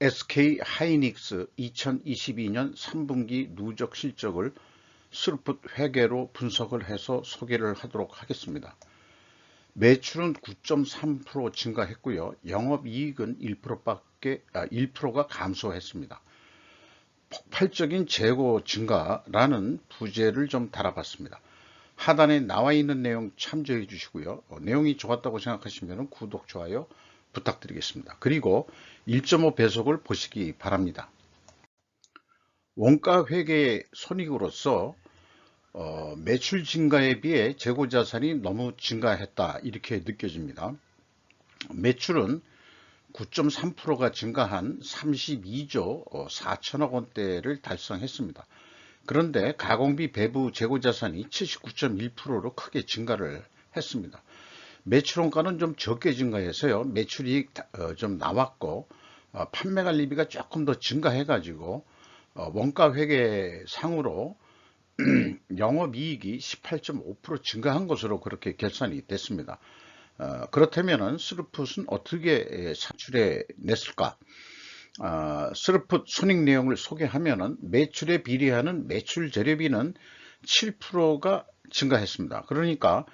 SK 하이닉스 2022년 3분기 누적 실적을 스루풋 회계로 분석을 해서 소개를 하도록 하겠습니다. 매출은 9.3% 증가했고요. 영업이익은 1%가 감소했습니다. 폭발적인 재고 증가라는 부제를 좀 달아봤습니다. 하단에 나와 있는 내용 참조해 주시고요. 내용이 좋았다고 생각하시면 구독, 좋아요 부탁드리겠습니다. 그리고 1.5배속을 보시기 바랍니다. 원가 회계 손익으로서 매출 증가에 비해 재고자산이 너무 증가했다 이렇게 느껴집니다. 매출은 9.3%가 증가한 32조 4천억 원대를 달성했습니다. 그런데 가공비 배부 재고자산이 79.1%로 크게 증가를 했습니다. 매출원가는 좀 적게 증가해서요. 매출이익 좀 나왔고 판매 관리비가 조금 더 증가해 가지고 원가 회계 상으로 영업이익이 18.5% 증가한 것으로 그렇게 결산이 됐습니다. 그렇다면 스루풋은 어떻게 산출해 냈을까? 스루풋 손익 내용을 소개하면 매출에 비례하는 매출 재료비는 7%가 증가했습니다. 그러니까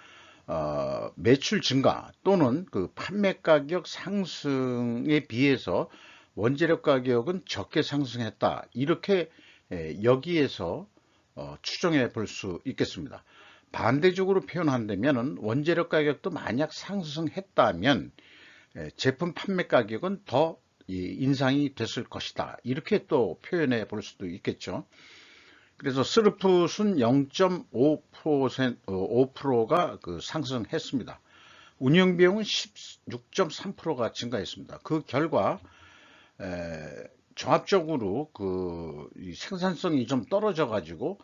매출 증가 또는 그 판매 가격 상승에 비해서 원재료 가격은 적게 상승했다. 이렇게 여기에서 추정해 볼 수 있겠습니다. 반대적으로 표현한다면 원재료 가격도 만약 상승했다면 제품 판매 가격은 더 인상이 됐을 것이다. 이렇게 또 표현해 볼 수도 있겠죠. 그래서 스루풋은 0.5%가 상승했습니다. 운영비용은 16.3%가 증가했습니다. 그 결과 종합적으로 생산성이 좀 떨어져 가지고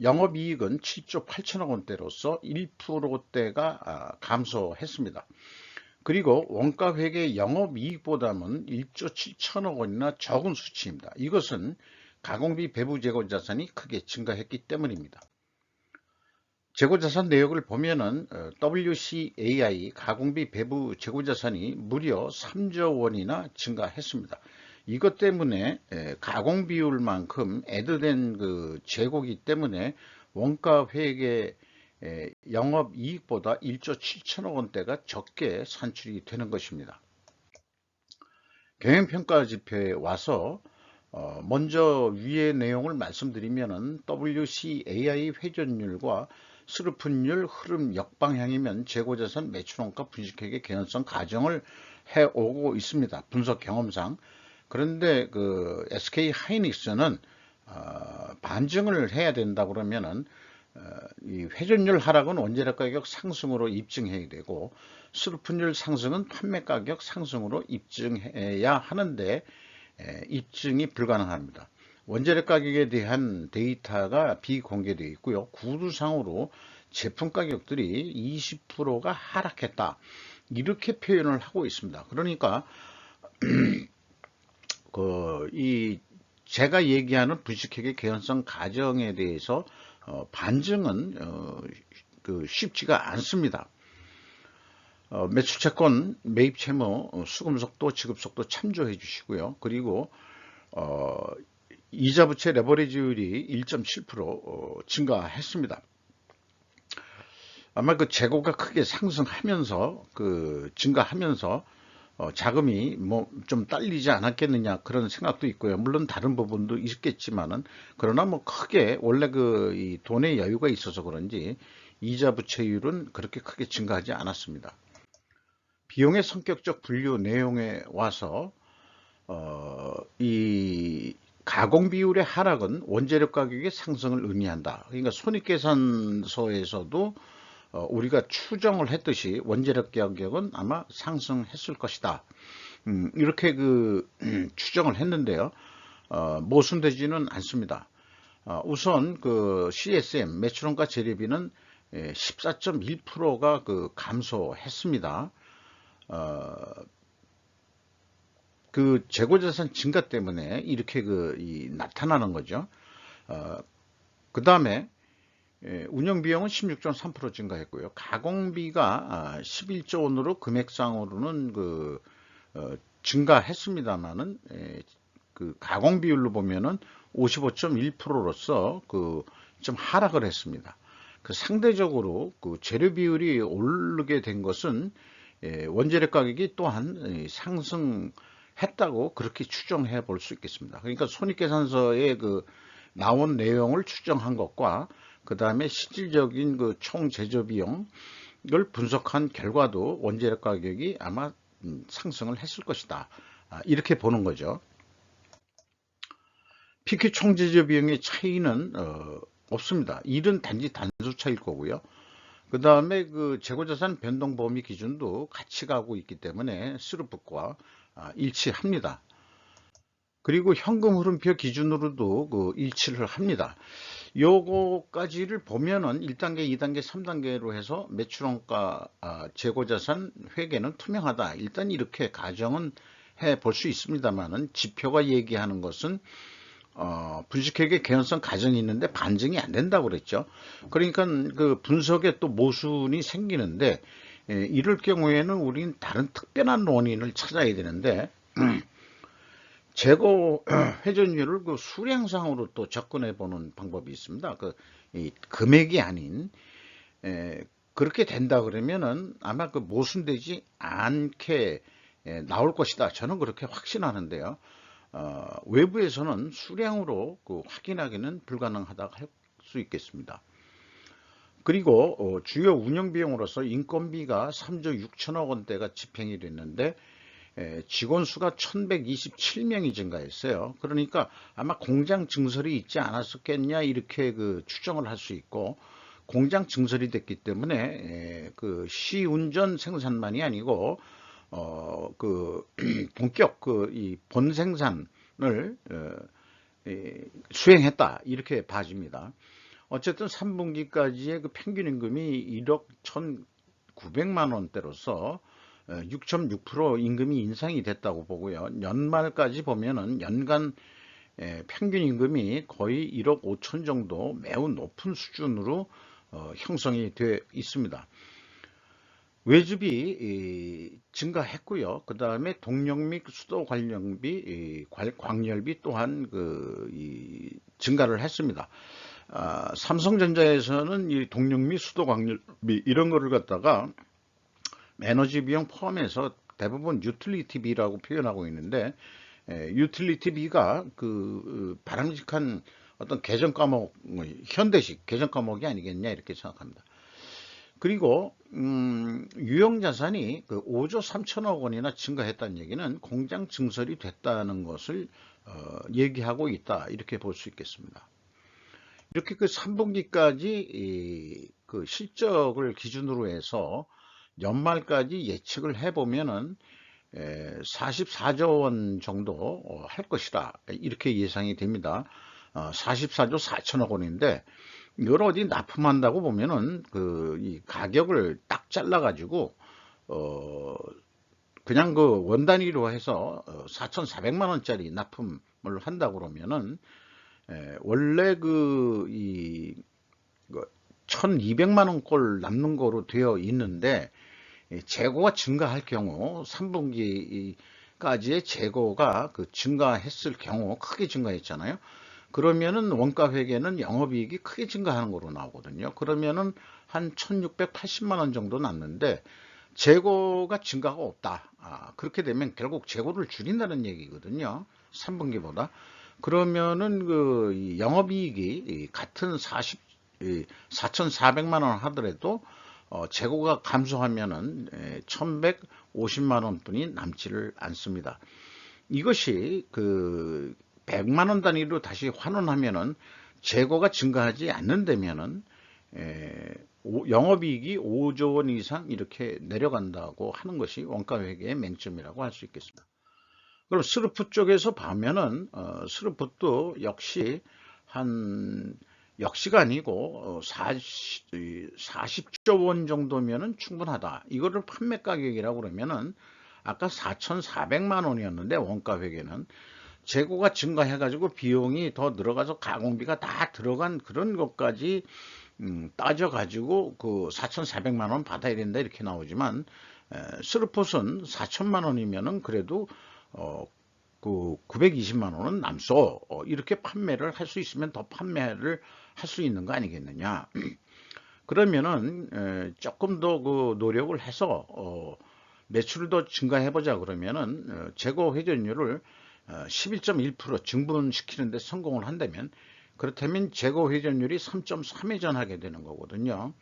영업이익은 7조 8천억 원대로서 1%대가 감소했습니다. 그리고 원가회계 영업이익보다는 1조 7천억 원이나 적은 수치입니다. 이것은 가공비 배부 재고자산이 크게 증가했기 때문입니다. 재고자산 내역을 보면은 WCAI 가공비 배부 재고자산이 무려 3조 원이나 증가했습니다. 이것 때문에 가공비율만큼 애드된 재고기 때문에 원가회계 영업이익보다 1조 7천억 원대가 적게 산출이 되는 것입니다. 경영평가 지표에 와서 먼저 위의 내용을 말씀드리면 WCAI 회전율과 스루풋율 흐름 역방향이면 재고자산 매출원가 분식회계 개연성 가정을 해오고 있습니다. 분석 경험상. 그런데 SK하이닉스는 반증을 해야 된다 그러면은 이 회전율 하락은 원재료 가격 상승으로 입증해야 되고 스루풋율 상승은 판매 가격 상승으로 입증해야 하는데 입증이 불가능합니다. 원재료 가격에 대한 데이터가 비공개되어 있고요. 구두상으로 제품 가격들이 20%가 하락했다. 이렇게 표현을 하고 있습니다. 그러니까 제가 얘기하는 분식회계 개연성 가정에 대해서 반증은 쉽지가 않습니다. 매출채권, 매입채무, 수금속도, 지급속도 참조해 주시고요. 그리고 이자부채 레버리지율이 1.7% 증가했습니다. 아마 재고가 크게 상승하면서 증가하면서 자금이 좀 딸리지 않았겠느냐 그런 생각도 있고요. 물론 다른 부분도 있겠지만은 그러나 크게 원래 이 돈의 여유가 있어서 그런지 이자 부채율은 그렇게 크게 증가하지 않았습니다. 비용의 성격적 분류 내용에 와서 이 가공 비율의 하락은 원재료 가격의 상승을 의미한다. 그러니까 손익계산서에서도 우리가 추정을 했듯이 원재료 가격은 아마 상승했을 것이다. 이렇게 추정을 했는데요. 모순되지는 않습니다. 우선 CSM 매출원가 재료비는 14.1%가 감소했습니다. 재고자산 증가 때문에 이렇게 나타나는 거죠. 그 다음에 운영비용은 16.3% 증가했고요. 가공비가 11조 원으로 금액상으로는 증가했습니다만은 그 가공 비율로 보면은 55.1%로서 그 좀 하락을 했습니다. 그 상대적으로 그 재료 비율이 오르게 된 것은 원재료 가격이 또한 상승했다고 그렇게 추정해 볼 수 있겠습니다. 그러니까 손익계산서에 그 나온 내용을 추정한 것과 그 다음에 실질적인 그 총 제조 비용을 분석한 결과도 원재료 가격이 아마 상승을 했을 것이다. 이렇게 보는 거죠. PQ 총 제조 비용의 차이는 없습니다. 일은 단지 단수 차일 거고요. 그 다음에 그 재고자산 변동 범위 기준도 같이 가고 있기 때문에 스루풋과 일치합니다. 그리고 현금 흐름표 기준으로도 그 일치를 합니다. 요거까지를 보면은 1단계, 2단계, 3단계로 해서 매출원가, 재고자산 회계는 투명하다. 일단 이렇게 가정은 해 볼 수 있습니다만은 지표가 얘기하는 것은 분식회계 개연성 가정이 있는데 반증이 안 된다고 그랬죠. 그러니까 그 분석에 또 모순이 생기는데 이럴 경우에는 우리는 다른 특별한 원인을 찾아야 되는데 재고 회전율을 그 수량상으로 또 접근해 보는 방법이 있습니다. 이 금액이 아닌 그렇게 된다 그러면은 아마 그 모순되지 않게 나올 것이다. 저는 그렇게 확신하는데요. 외부에서는 수량으로 그 확인하기는 불가능하다고 할 수 있겠습니다. 그리고 주요 운영비용으로서 인건비가 3조 6천억 원대가 집행이 됐는데 직원 수가 1127명이 증가했어요. 그러니까 아마 공장 증설이 있지 않았었겠냐 이렇게 그 추정을 할 수 있고, 공장 증설이 됐기 때문에 그 시운전 생산만이 아니고 그 본격 그 이 본생산을 수행했다 이렇게 봐집니다. 어쨌든 3분기까지의 그 평균 임금이 1억 1,900만 원대로서 6.6% 임금이 인상이 됐다고 보고요. 연말까지 보면은 연간 평균 임금이 거의 1억 5천 정도 매우 높은 수준으로 형성이 되어 있습니다. 외주비 증가했고요. 그 다음에 동력 및 수도 관련비, 광열비 또한 증가를 했습니다. 삼성전자에서는 이 동력 및 수도 광열비 이런 거를 갖다가 에너지 비용 포함해서 대부분 유틸리티비라고 표현하고 있는데, 유틸리티비가 그 바람직한 어떤 계정 과목, 현대식 계정 과목이 아니겠냐 이렇게 생각합니다. 그리고 유형자산이 그 5조 3천억 원이나 증가했다는 얘기는 공장 증설이 됐다는 것을 얘기하고 있다 이렇게 볼 수 있겠습니다. 이렇게 그 3분기까지 그 실적을 기준으로 해서 연말까지 예측을 해보면은 44조 원 정도 할 것이다 이렇게 예상이 됩니다. 44조 4천억 원인데 이걸 어디 납품한다고 보면은 이 가격을 딱 잘라 가지고 그냥 그 원 단위로 해서 4,400만 원짜리 납품을 한다고 그러면은 원래 1,200만 원꼴 남는 거로 되어 있는데, 재고가 증가할 경우 3분기까지의 재고가 증가했을 경우 크게 증가했잖아요. 그러면은 원가 회계는 영업이익이 크게 증가하는 거로 나오거든요. 그러면은 한 1,680만 원 정도 남는데 재고가 증가가 없다. 그렇게 되면 결국 재고를 줄인다는 얘기거든요. 3분기보다. 그러면은 이 영업이익이 같은 4,400만 원 하더라도 재고가 감소하면은 1,150만 원뿐이 남지를 않습니다. 이것이 100만 원 단위로 다시 환원하면은 재고가 증가하지 않는다면은 영업이익이 5조 원 이상 이렇게 내려간다고 하는 것이 원가회계의 맹점이라고 할 수 있겠습니다. 그럼 스루풋 쪽에서 보면은 스루풋도 역시가 아니고 40조 원 정도면은 충분하다. 이거를 판매 가격이라고 그러면은 아까 4,400만 원이었는데 원가회계는 재고가 증가해가지고 비용이 더 들어가서 가공비가 다 들어간 그런 것까지 따져가지고 4,400만 원 받아야 된다 이렇게 나오지만 스루폿은 4천만 원이면은 그래도 그 920만 원은 남소, 이렇게 판매를 할 수 있으면 더 판매를 할 수 있는 거 아니겠느냐. 그러면은 조금 더 그 노력을 해서 매출을 더 증가해 보자 그러면은 재고 회전율을 11.1% 증분시키는 데 성공을 한다면, 그렇다면 재고 회전율이 3.3회전하게 되는 거거든요.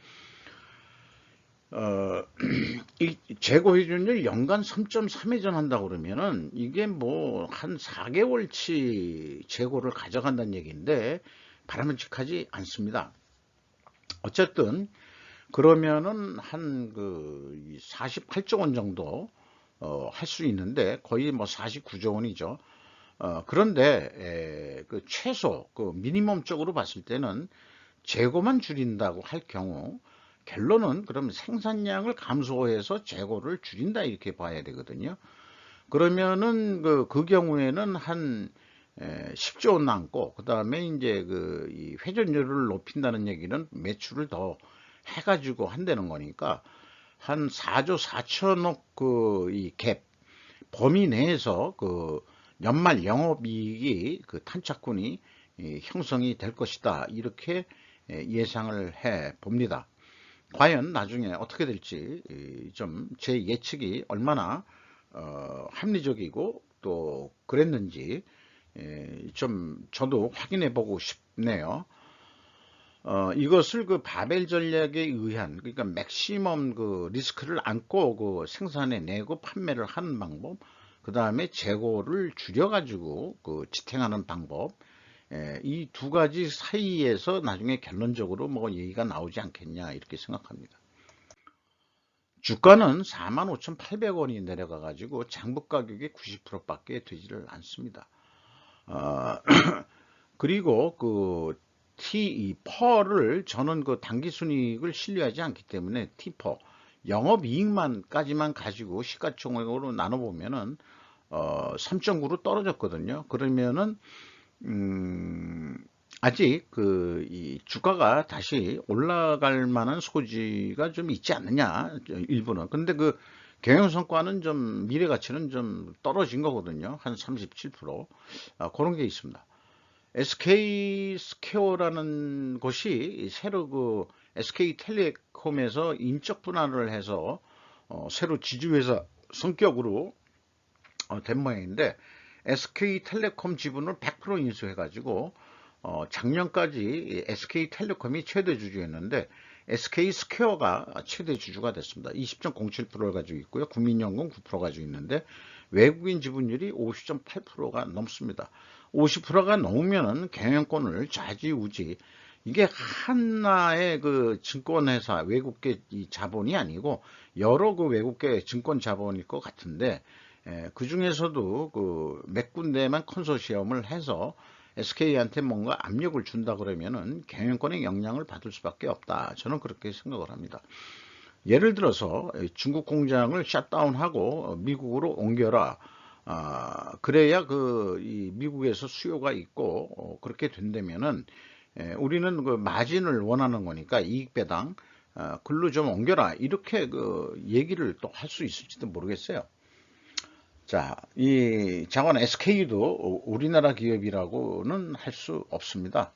이 재고 회전율 연간 3.3회전 한다 그러면은 이게 뭐 한 4개월치 재고를 가져간다는 얘기인데 바람직하지 않습니다. 어쨌든 그러면은 한 그 48조 원 정도 할 수 있는데 거의 뭐 49조 원이죠. 그런데 그 최소 그 미니멈적으로 봤을 때는 재고만 줄인다고 할 경우 결론은 그럼 생산량을 감소해서 재고를 줄인다 이렇게 봐야 되거든요. 그러면은 그 경우에는 한 10조 원 남고, 그 다음에 이제 이 회전율을 높인다는 얘기는 매출을 더 해가지고 한다는 거니까 한 4조 4천억 그 이 갭 범위 내에서 그 연말 영업이익이 그 탄착군이 형성이 될 것이다 이렇게 예상을 해 봅니다. 과연 나중에 어떻게 될지 좀 제 예측이 얼마나 합리적이고 또 그랬는지 좀 저도 확인해 보고 싶네요. 이것을 그 바벨 전략에 의한, 그러니까 맥시멈 그 리스크를 안고 그 생산해 내고 판매를 하는 방법, 그 다음에 재고를 줄여가지고 그 지탱하는 방법, 이 두 가지 사이에서 나중에 결론적으로 뭐 얘기가 나오지 않겠냐 이렇게 생각합니다. 주가는 45,800원이 내려가 가지고 장부 가격의 90%밖에 되지를 않습니다. 그리고 그 퍼를 저는 그 당기 순이익을 신뢰하지 않기 때문에 티퍼 영업이익만까지만 가지고 시가총액으로 나눠보면은 3.9로 떨어졌거든요. 그러면은 아직 이 주가가 다시 올라갈 만한 소지가 좀 있지 않느냐, 일부는. 근데 그 경영성과는 좀 미래 가치는 좀 떨어진 거거든요. 한 37%. 그런 게 있습니다. SK 스퀘어라는 곳이 새로 그 SK텔레콤에서 인적 분할을 해서 새로 지주회사 성격으로 된 모양인데, SK텔레콤 지분을 100% 인수해가지고 작년까지 SK텔레콤이 최대 주주였는데 SK스퀘어가 최대 주주가 됐습니다. 20.07%를 가지고 있고요. 국민연금 9% 가지고 있는데 외국인 지분율이 50.8%가 넘습니다. 50%가 넘으면은 경영권을 좌지우지, 이게 하나의 그 증권회사 외국계 자본이 아니고 여러 그 외국계 증권 자본일 것 같은데, 그 중에서도 그 몇 군데만 컨소시엄을 해서 SK한테 뭔가 압력을 준다 그러면은 경영권의 영향을 받을 수밖에 없다. 저는 그렇게 생각을 합니다. 예를 들어서 중국 공장을 셧다운하고 미국으로 옮겨라. 그래야 이 미국에서 수요가 있고 그렇게 된다면은 우리는 그 마진을 원하는 거니까 이익 배당 글로 좀 옮겨라 이렇게 그 얘기를 또 할 수 있을지도 모르겠어요. 자, 이 장원 SK도 우리나라 기업이라고는 할 수 없습니다.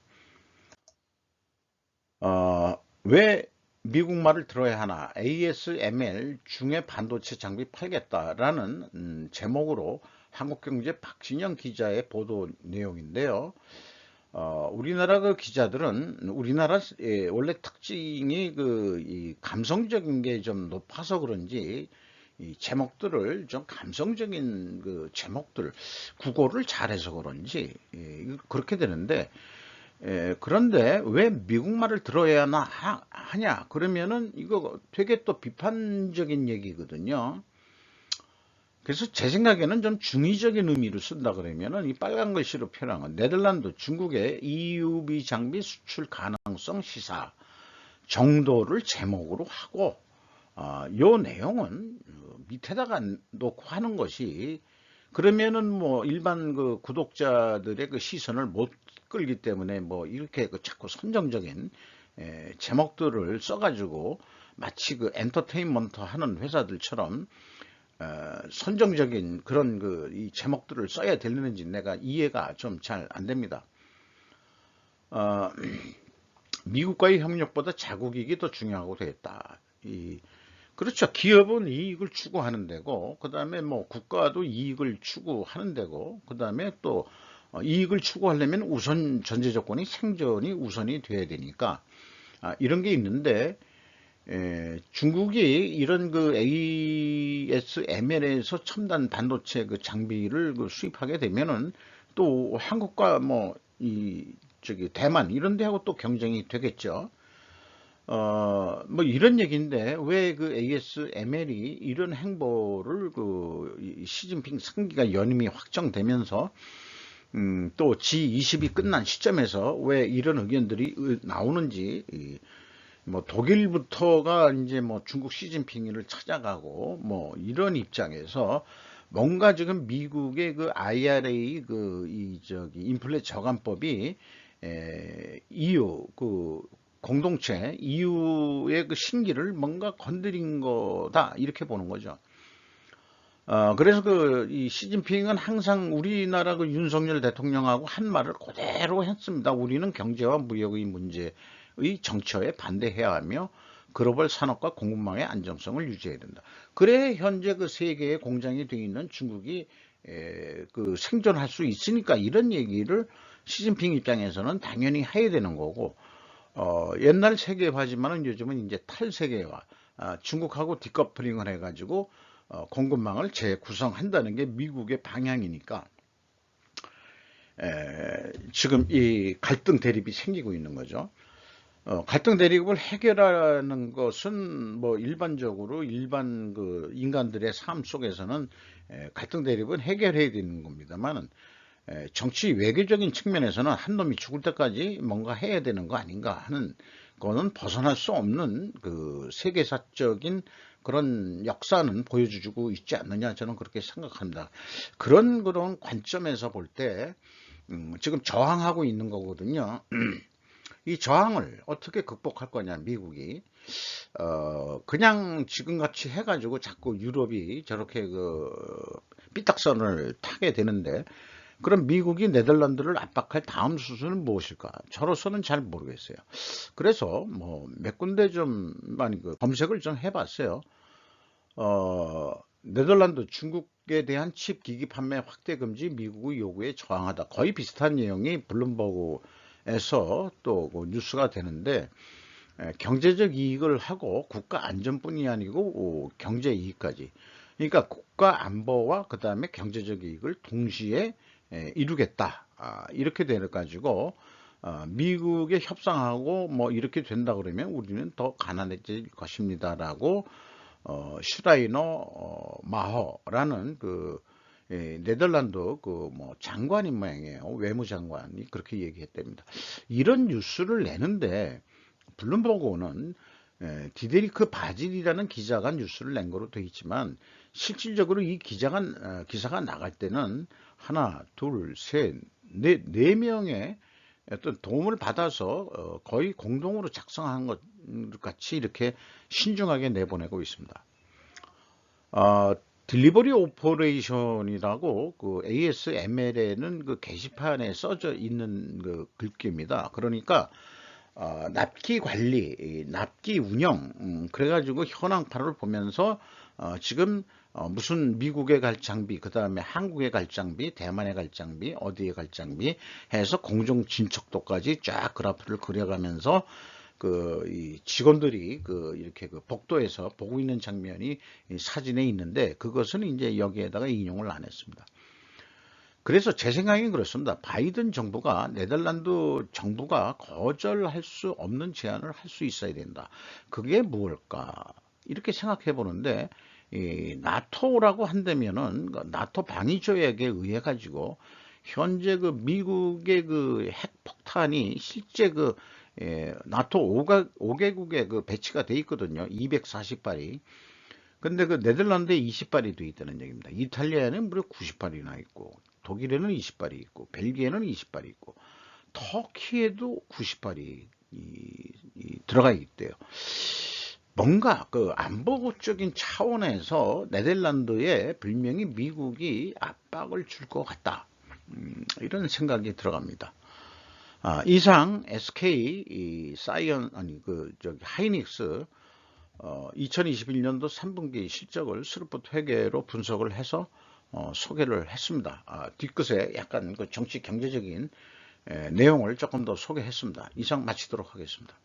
왜 미국 말을 들어야 하나? ASML 중에 반도체 장비 팔겠다라는 제목으로 한국경제 박진영 기자의 보도 내용인데요. 우리나라 그 기자들은 우리나라 원래 특징이 이 감성적인 게 좀 높아서 그런지 이 제목들을 좀 감성적인 그 제목들 국어를 잘해서 그런지 그렇게 되는데, 그런데 왜 미국말을 들어야 하냐 그러면은 이거 되게 또 비판적인 얘기거든요. 그래서 제 생각에는 좀 중의적인 의미로 쓴다 그러면은 이 빨간 글씨로 표현한 건 네덜란드 중국의 EUV 장비 수출 가능성 시사 정도를 제목으로 하고, 요 내용은 밑에다가 놓고 하는 것이, 그러면은 뭐 일반 그 구독자들의 그 시선을 못 끌기 때문에 뭐 이렇게 그 자꾸 선정적인 제목들을 써가지고 마치 그 엔터테인먼트 하는 회사들처럼 선정적인 그런 이 제목들을 써야 되는지 내가 이해가 좀 잘 안 됩니다. 미국과의 협력보다 자국 이익이 더 중요하고 되겠다. 그렇죠. 기업은 이익을 추구하는 데고, 그 다음에 뭐 국가도 이익을 추구하는 데고, 그 다음에 또 이익을 추구하려면 우선 전제 조건이 생존이 우선이 돼야 되니까 이런 게 있는데, 중국이 이런 ASML에서 첨단 반도체 장비를 수입하게 되면은 또 한국과 뭐 대만 이런 데하고 또 경쟁이 되겠죠. 뭐 이런 얘기인데 왜 ASML이 이런 행보를 시진핑 3기가 연임이 확정되면서 또 G20이 끝난 시점에서 왜 이런 의견들이 나오는지, 뭐 독일부터가 이제 뭐 중국 시진핑을 찾아가고 뭐 이런 입장에서 뭔가 지금 미국의 IRA 인플레 저감법이 EU 공동체 EU의 신기를 뭔가 건드린 거다 이렇게 보는 거죠. 그래서 이 시진핑은 항상 우리나라 윤석열 대통령하고 한 말을 그대로 했습니다. 우리는 경제와 무역의 문제의 정처에 반대해야 하며 글로벌 산업과 공급망의 안정성을 유지해야 된다. 그래 현재 세계의 공장이 되어 있는 중국이 생존할 수 있으니까 이런 얘기를 시진핑 입장에서는 당연히 해야 되는 거고, 옛날 세계화지만은 요즘은 이제 탈세계화, 중국하고 디커플링을 해가지고 공급망을 재구성한다는 게 미국의 방향이니까 지금 이 갈등 대립이 생기고 있는 거죠. 갈등 대립을 해결하는 것은 뭐 일반적으로 일반 인간들의 삶 속에서는 갈등 대립은 해결해야 되는 겁니다만, 정치 외교적인 측면에서는 한 놈이 죽을 때까지 뭔가 해야 되는 거 아닌가 하는 거는 벗어날 수 없는 세계사적인 그런 역사는 보여주고 있지 않느냐, 저는 그렇게 생각합니다. 그런 관점에서 볼 때 지금 저항하고 있는 거거든요. 이 저항을 어떻게 극복할 거냐, 미국이. 그냥 지금같이 해가지고 자꾸 유럽이 저렇게 삐딱선을 타게 되는데, 그럼 미국이 네덜란드를 압박할 다음 수순은 무엇일까? 저로서는 잘 모르겠어요. 그래서 뭐 몇 군데 좀 많이 검색을 좀 해봤어요. 네덜란드, 중국에 대한 칩 기기 판매 확대 금지 미국의 요구에 저항하다. 거의 비슷한 내용이 블룸버그에서 또 뉴스가 되는데, 경제적 이익을 하고 국가 안전뿐이 아니고 경제 이익까지. 그러니까 국가 안보와 그 다음에 경제적 이익을 동시에 이루겠다. 이렇게 돼 가지고 미국에 협상하고 뭐 이렇게 된다 그러면 우리는 더 가난해질 것입니다라고 슈라이너 마허라는 네덜란드 뭐 장관인 모양이에요. 외무장관이 그렇게 얘기했답니다. 이런 뉴스를 내는데 블룸버그는 디데리크 바질이라는 기자가 뉴스를 낸 거로 되어 있지만, 실질적으로 이 기사가 나갈 때는 하나, 둘, 셋, 네 명의 어떤 도움을 받아서 거의 공동으로 작성한 것 같이 이렇게 신중하게 내보내고 있습니다. 딜리버리 오퍼레이션이라고 ASML에는 게시판에 써져 있는 글귀입니다. 그러니까 납기 관리, 납기 운영, 그래가지고 현황파를 보면서 지금 무슨 미국에 갈 장비, 그 다음에 한국에 갈 장비, 대만에 갈 장비, 어디에 갈 장비 해서 공정 진척도까지 쫙 그래프를 그려가면서 이 직원들이 이렇게 복도에서 보고 있는 장면이 사진에 있는데, 그것은 이제 여기에다가 인용을 안 했습니다. 그래서 제 생각엔 그렇습니다. 바이든 정부가, 네덜란드 정부가 거절할 수 없는 제안을 할 수 있어야 된다. 그게 무엇일까? 이렇게 생각해 보는데, 나토라고 한다면은 나토 방위조약에 의해 가지고 현재 미국의 핵폭탄이 실제 나토 5개국에 배치가 돼 있거든요. 240발이. 근데 네덜란드에 20발이 돼 있다는 얘기입니다. 이탈리아에는 무려 90발이나 있고, 독일에는 20발이 있고, 벨기에는 20발이 있고, 터키에도 90발이 들어가 있대요. 뭔가 그 안보적인 차원에서 네덜란드에 분명히 미국이 압박을 줄 것 같다. 이런 생각이 들어갑니다. 이상 SK 사이언 아니 그 저기 하이닉스 2021년도 3분기 실적을 스루프트 회계로 분석을 해서 소개를 했습니다. 뒤끝에 약간 그 정치 경제적인 내용을 조금 더 소개했습니다. 이상 마치도록 하겠습니다.